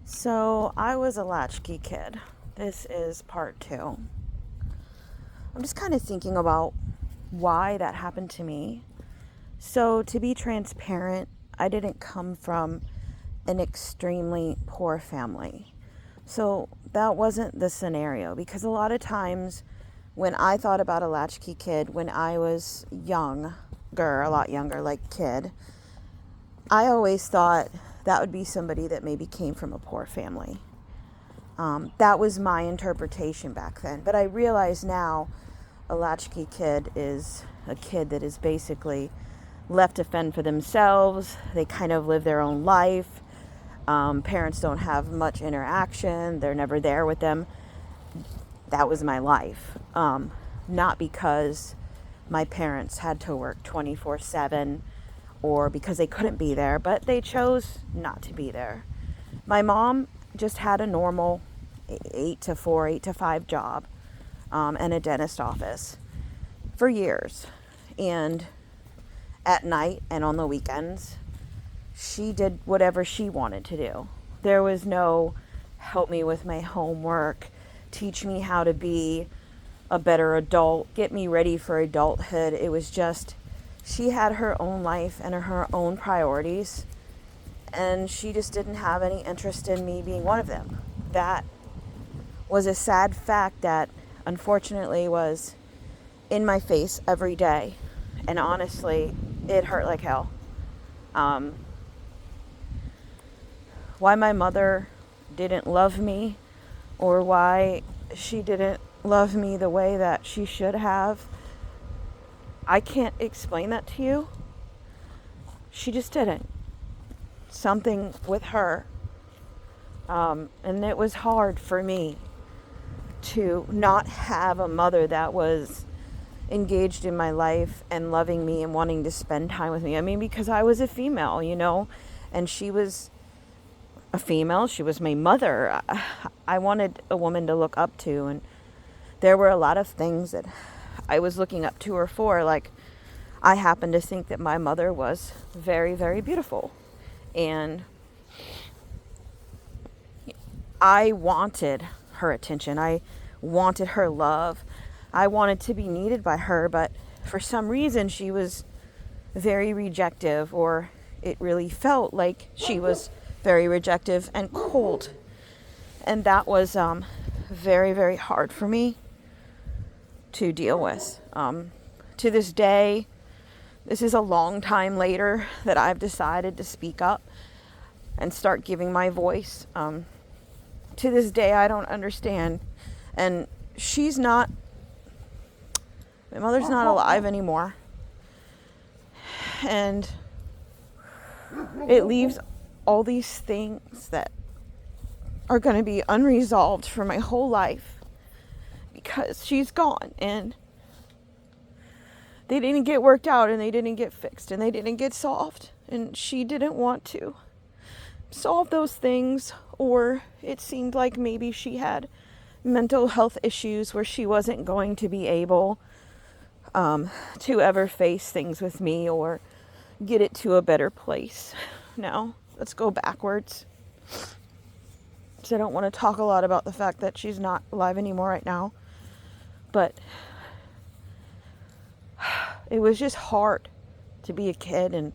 So I was a latchkey kid. This is part 2. I'm just kind of thinking about why that happened to me. So to be transparent, I didn't come from an extremely poor family. So that wasn't the scenario, because a lot of times when I thought about a latchkey kid when I was younger, a lot younger, like kid, I always thought that would be somebody that maybe came from a poor family. That was my interpretation back then. But I realize now a latchkey kid is a kid that is basically left to fend for themselves. They kind of live their own life. Parents don't have much interaction. They're never there with them. That was my life. Not because my parents had to work 24/7 or because they couldn't be there, but they chose not to be there. My mom just had a normal 8 to 4, 8 to 5 job and a dentist office for years. And at night and on the weekends, she did whatever she wanted to do. There was no help me with my homework, teach me how to be a better adult, get me ready for adulthood. It was just, she had her own life and her own priorities, and she just didn't have any interest in me being one of them. That was a sad fact that unfortunately was in my face every day, and honestly, it hurt like hell. Why my mother didn't love me, or why she didn't love me the way that she should have, I can't explain that to you. She just didn't. Something with her. And it was hard for me to not have a mother that was engaged in my life and loving me and wanting to spend time with me. I mean, because I was a female, and she was a female. She was my mother. I wanted a woman to look up to, and there were a lot of things that I was looking up to her for. Like, I happen to think that my mother was very, very beautiful. And I wanted her attention. I wanted her love. I wanted to be needed by her, but for some reason she was very rejective, or it really felt like she was very rejective and cold. And that was very, very hard for me to deal with. To this day, this is a long time later that I've decided to speak up and start giving my voice. To this day, I don't understand. And my mother's not alive anymore. And it leaves all these things that are going to be unresolved for my whole life, because she's gone, and they didn't get worked out, and they didn't get fixed, and they didn't get solved, and she didn't want to solve those things. Or it seemed like maybe she had mental health issues where she wasn't going to be able to ever face things with me or get it to a better place. No, let's go backwards. So I don't want to talk a lot about the fact that she's not alive anymore right now, but it was just hard to be a kid and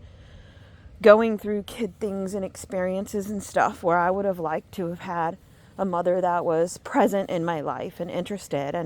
going through kid things and experiences and stuff where I would have liked to have had a mother that was present in my life and interested. And